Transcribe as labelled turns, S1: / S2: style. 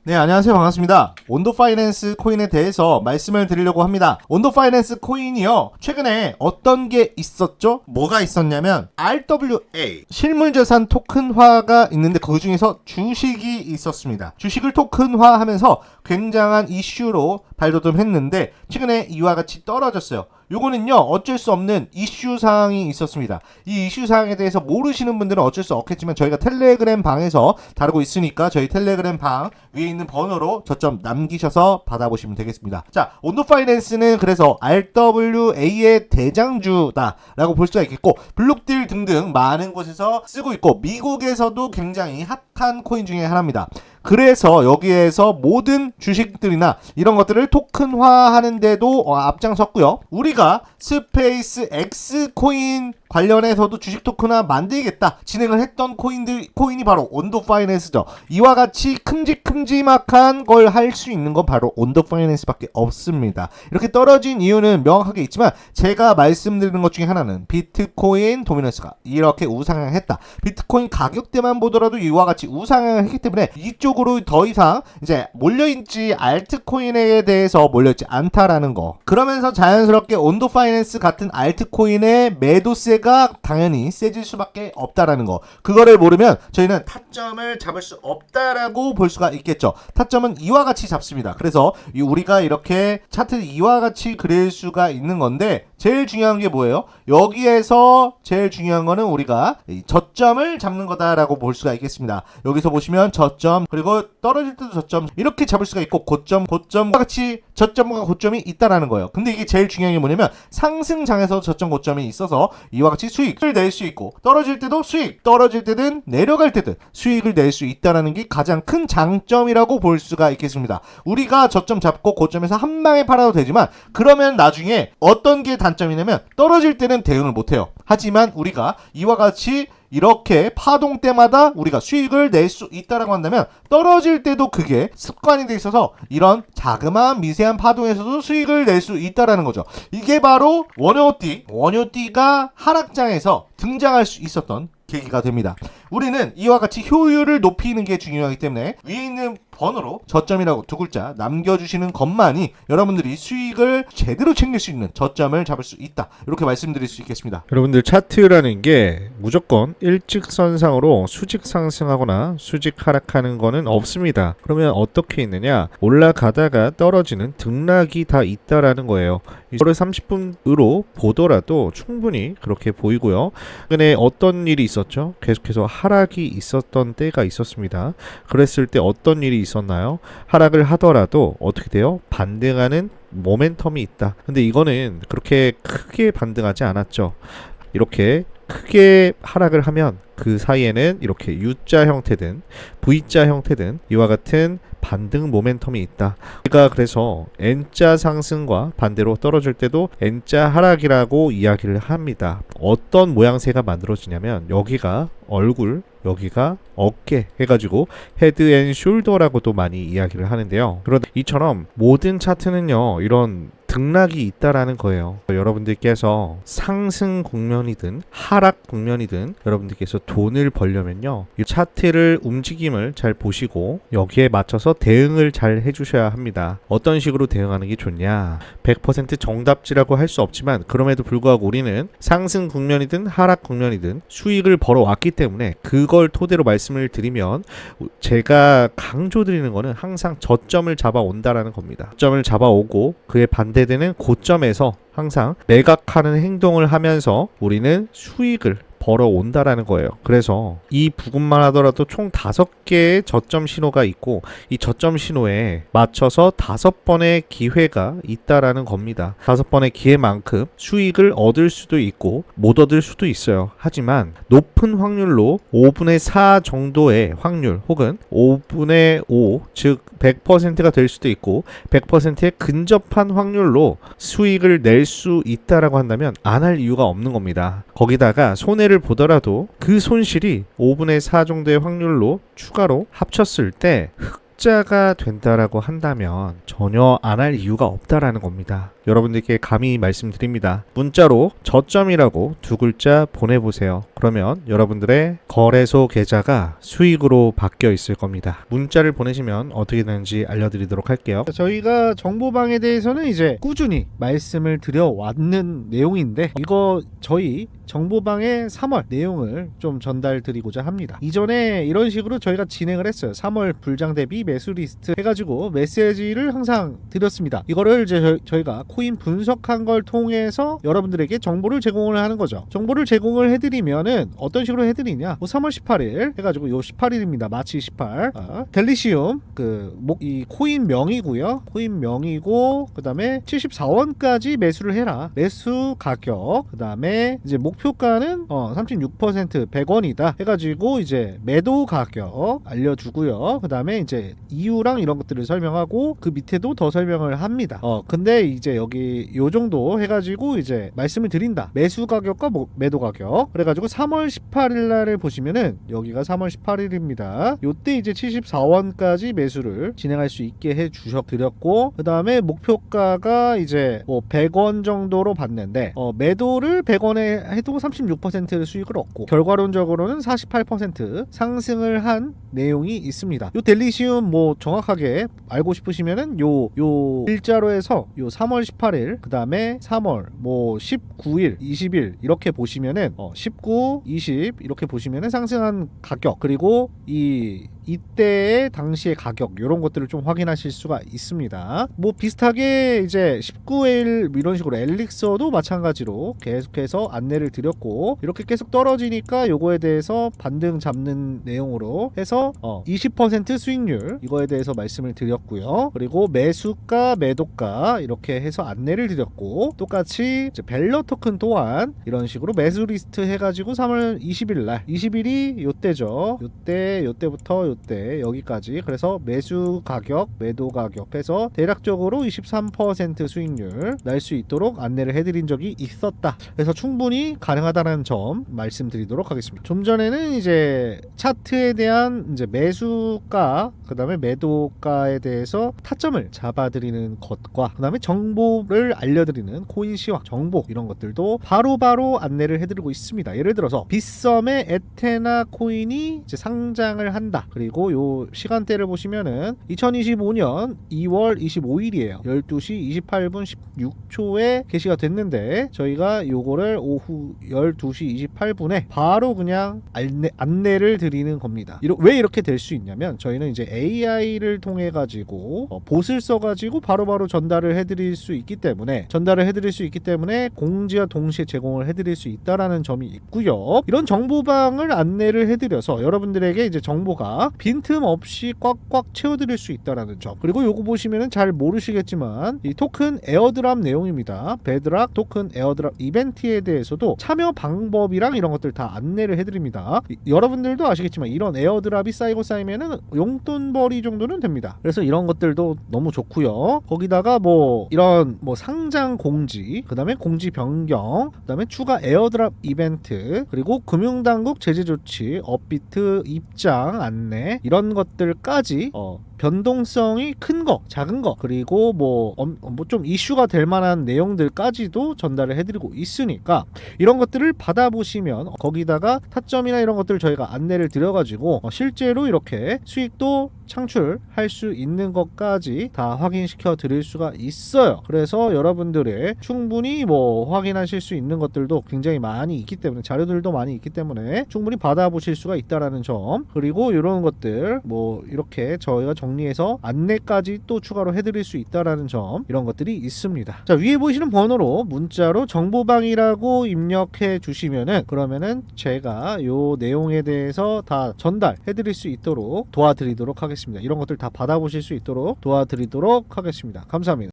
S1: 네, 안녕하세요. 반갑습니다. 온도 파이낸스 코인에 대해서 말씀을 드리려고 합니다. 온도 파이낸스 코인이요, 최근에 어떤 게 있었죠? 뭐가 있었냐면 RWA 실물자산 토큰화가 있는데 그 중에서 주식이 있었습니다. 주식을 토큰화하면서 굉장한 이슈로 발돋움했는데 최근에 이와 같이 떨어졌어요. 요거는요, 어쩔 수 없는 이슈 사항이 있었습니다. 이 이슈 사항에 대해서 모르시는 분들은 어쩔 수 없겠지만 저희가 텔레그램 방에서 다루고 있으니까 저희 텔레그램 방 위에 있는 번호로 저점 남기셔서 받아보시면 되겠습니다. 자, 온도 파이낸스는 그래서 RWA의 대장주다 라고 볼 수가 있겠고, 블록딜 등등 많은 곳에서 쓰고 있고 미국에서도 굉장히 핫한 코인 중에 하나입니다. 그래서 여기에서 모든 주식들이나 이런 것들을 토큰화하는데도 앞장섰고요. 우리가 스페이스 X 코인 관련해서도 주식 토큰화 만들겠다 진행을 했던 코인이 바로 온도 파이낸스죠. 이와 같이 큼직큼직한 걸 할 수 있는 건 바로 온도 파이낸스밖에 없습니다. 이렇게 떨어진 이유는 명확하게 있지만 제가 말씀드리는 것 중에 하나는 비트코인 도미넌스가 이렇게 우상향했다. 비트코인 가격대만 보더라도 이와 같이 우상향을 했기 때문에 이쪽으로 더 이상 이제 몰려있지 알트코인에 대해서 몰려있지 않다라는 거. 그러면서 자연스럽게 온도 파이낸스 같은 알트코인의 매도세가 당연히 세질 수밖에 없다라는 거. 그거를 모르면 저희는 타점을 잡을 수 없다라고 볼 수가 있겠죠. 타점은 이와 같이 잡습니다. 그래서 우리가 이렇게 차트를 이와 같이 그릴 수가 있는 건데 제일 중요한 게 뭐예요? 여기에서 제일 중요한 거는 우리가 저점을 잡는 거다라고 볼 수가 있겠습니다. 여기서 보시면 저점, 그리고 떨어질 때도 저점, 이렇게 잡을 수가 있고 고점과 같이 저점과 고점이 있다라는 거예요. 근데 이게 제일 중요한 게 뭐냐면 상승장에서 저점 고점이 있어서 이와 같이 수익을 낼 수 있고, 떨어질 때도 수익, 떨어질 때든 내려갈 때든 수익을 낼 수 있다라는 게 가장 큰 장점이라고 볼 수가 있겠습니다. 우리가 저점 잡고 고점에서 한 방에 팔아도 되지만 그러면 나중에 어떤 게 단점이냐면 떨어질 때는 대응을 못해요. 하지만 우리가 이와 같이 이렇게 파동 때마다 우리가 수익을 낼 수 있다라고 한다면 떨어질 때도 그게 습관이 돼 있어서 이런 자그마한 미세한 파동에서도 수익을 낼 수 있다라는 거죠. 이게 바로 원효띠가 하락장에서 등장할 수 있었던 계기가 됩니다. 우리는 이와 같이 효율을 높이는 게 중요하기 때문에 위에 있는 번호로 저점이라고 두 글자 남겨주시는 것만이 여러분들이 수익을 제대로 챙길 수 있는 저점을 잡을 수 있다, 이렇게 말씀드릴 수 있겠습니다.
S2: 여러분들, 차트라는 게 무조건 일직선상으로 수직 상승하거나 수직 하락하는 거는 없습니다. 그러면 어떻게 있느냐, 올라가다가 떨어지는 등락이 다 있다라는 거예요. 이거를 30분으로 보더라도 충분히 그렇게 보이고요. 근데 어떤 일이 있었죠? 계속해서 하락이 있었던 때가 있었습니다. 그랬을 때 어떤 일이 있었나요? 하락을 하더라도 어떻게 돼요? 반등하는 모멘텀이 있다. 근데 이거는 그렇게 크게 반등하지 않았죠. 이렇게 크게 하락을 하면 그 사이에는 이렇게 U자 형태든 V자 형태든 이와 같은 반등 모멘텀이 있다. 우리가 그래서 N자 상승과 반대로 떨어질 때도 N자 하락이라고 이야기를 합니다. 어떤 모양새가 만들어지냐면 여기가 얼굴, 여기가 어깨 해가지고 헤드 앤 숄더라고도 많이 이야기를 하는데요. 그런데 이처럼 모든 차트는요, 이런 등락이 있다라는 거예요. 여러분들께서 상승 국면이든 하락 국면이든 여러분들께서 돈을 벌려면요, 이 차트를 움직임을 잘 보시고 여기에 맞춰서 대응을 잘 해주셔야 합니다. 어떤 식으로 대응하는 게 좋냐, 100% 정답지라고 할 수 없지만 그럼에도 불구하고 우리는 상승 국면이든 하락 국면이든 수익을 벌어왔기 때문에 그걸 토대로 말씀을 드리면 제가 강조드리는 거는 항상 저점을 잡아온다라는 겁니다. 저점을 잡아오고 그에 반대되는 고점에서 항상 매각하는 행동을 하면서 우리는 수익을 벌어온다라는 거예요. 그래서 이 부분만 하더라도 총 5개의 저점 신호가 있고 이 저점 신호에 맞춰서 5번의 기회가 있다라는 겁니다. 5번의 기회만큼 수익을 얻을 수도 있고 못 얻을 수도 있어요. 하지만 높은 확률로 5분의 4 정도의 확률 혹은 5분의 5, 즉 100%가 될 수도 있고 100%에 근접한 확률로 수익을 낼 수 있다라고 한다면 안 할 이유가 없는 겁니다. 거기다가 손해를 보더라도 그 손실이 5분의 4 정도의 확률로 추가로 합쳤을 때 흑자가 된다라고 한다면 전혀 안 할 이유가 없다라는 겁니다. 여러분들께 감히 말씀드립니다. 문자로 저점이라고 두 글자 보내보세요. 그러면 여러분들의 거래소 계좌가 수익으로 바뀌어 있을 겁니다. 문자를 보내시면 어떻게 되는지 알려드리도록 할게요. 저희가 정보방에 대해서는 이제 꾸준히 말씀을 드려왔는 내용인데, 이거 저희 정보방의 3월 내용을 좀 전달 드리고자 합니다. 이전에 이런 식으로 저희가 진행을 했어요. 3월 불장 대비 매수 리스트 해가지고 메시지를 항상 드렸습니다. 이거를 이제 저희가 코인 분석한 걸 통해서 여러분들에게 정보를 제공을 하는 거죠. 정보를 제공을 해드리면은 어떤 식으로 해드리냐, 3월 18일 해가지고 요 18일입니다. 마치 18. 델리시움 이 코인 명이고요. 코인 명이고, 그 다음에 74원까지 매수를 해라. 매수 가격, 그 다음에 이제 목표가는 36% 100원이다 해가지고 이제 매도 가격 알려주고요. 그 다음에 이제 이유랑 이런 것들을 설명하고, 그 밑에도 더 설명을 합니다. 근데 이제 여기 요 정도 해가지고 이제 말씀을 드린다. 매수 가격과 매도 가격. 그래가지고 3월 18일 날을 보시면은 여기가 3월 18일입니다. 요때 이제 74원까지 매수를 진행할 수 있게 해 드렸고, 그 다음에 목표가가 이제 100원 정도로 봤는데, 매도를 100원에 해도 36% 수익을 얻고, 결과론적으로는 48% 상승을 한 내용이 있습니다. 요 델리시움 정확하게 알고 싶으시면은 요 일자로 해서 요 3월 18일, 그 다음에 3월 19일, 20일 이렇게 보시면은 19, 20 이렇게 보시면은 상승한 가격, 그리고 이때의 당시의 가격, 이런 것들을 좀 확인하실 수가 있습니다. 비슷하게 이제 19일 이런 식으로 엘릭서도 마찬가지로 계속해서 안내를 드렸고, 이렇게 계속 떨어지니까 요거에 대해서 반등 잡는 내용으로 해서 20% 수익률, 이거에 대해서 말씀을 드렸고요. 그리고 매수가 매도가 이렇게 해서 안내를 드렸고, 똑같이 이제 벨러 토큰 또한 이런 식으로 매수 리스트 해가지고 3월 20일 날, 20일이 요때죠. 요때부터 요때 여기까지, 그래서 매수 가격 매도 가격 해서 대략적으로 23% 수익률 날 수 있도록 안내를 해드린 적이 있었다. 그래서 충분히 가능하다는 점 말씀드리도록 하겠습니다. 좀 전에는 이제 차트에 대한 이제 매수가, 그 다음에 매도가에 대해서 타점을 잡아드리는 것과, 그 다음에 정보를 알려드리는 코인 시황 정보, 이런 것들도 바로바로 안내를 해드리고 있습니다. 예를 들어서 빗썸의 에테나 코인이 이제 상장을 한다. 그리고 요 시간대를 보시면은 2025년 2월 25일이에요. 12시 28분 16초에 게시가 됐는데, 저희가 요거를 오후 12시 28분에 바로 그냥 안내를 드리는 겁니다. 왜 이렇게 될 수 있냐면, 저희는 이제 AI를 통해 가지고 봇을 써 가지고 바로바로 전달을 해드릴 수 있기 때문에 공지와 동시에 제공을 해드릴 수 있다라는 점이 있고요. 이런 정보방을 안내를 해드려서 여러분들에게 이제 정보가 빈틈없이 꽉꽉 채워드릴 수 있다라는 점. 그리고 요거 보시면은 잘 모르시겠지만 이 토큰 에어드랍 내용입니다. 베드락 토큰 에어드랍 이벤트에 대해서도 참여 방법이랑 이런 것들 다 안내를 해드립니다. 여러분들도 아시겠지만 이런 에어드랍이 쌓이면은 용돈벌이 정도는 됩니다. 그래서 이런 것들도 너무 좋고요. 거기다가 이런 상장 공지, 그 다음에 공지 변경, 그 다음에 추가 에어드랍 이벤트, 그리고 금융당국 제재 조치, 업비트 입장 안내, 이런 것들까지 변동성이 큰 거, 작은 거, 그리고 좀 이슈가 될 만한 내용들까지도 전달을 해드리고 있으니까, 이런 것들을 받아보시면 거기다가 타점이나 이런 것들 저희가 안내를 드려가지고 실제로 이렇게 수익도 창출할 수 있는 것까지 다 확인시켜 드릴 수가 있어요. 그래서 여러분들의 충분히 확인하실 수 있는 것들도 굉장히 많이 있기 때문에, 자료들도 많이 있기 때문에 충분히 받아보실 수가 있다라는 점, 그리고 이런 것들 이렇게 저희가 정리해서 안내까지 또 추가로 해드릴 수 있다라는 점, 이런 것들이 있습니다. 자, 위에 보시는 번호로 문자로 정보방이라고 입력해 주시면은, 그러면은 제가 요 내용에 대해서 다 전달해 드릴 수 있도록 도와드리도록 하겠습니다. 이런 것들 다 받아보실 수 있도록 도와드리도록 하겠습니다. 감사합니다.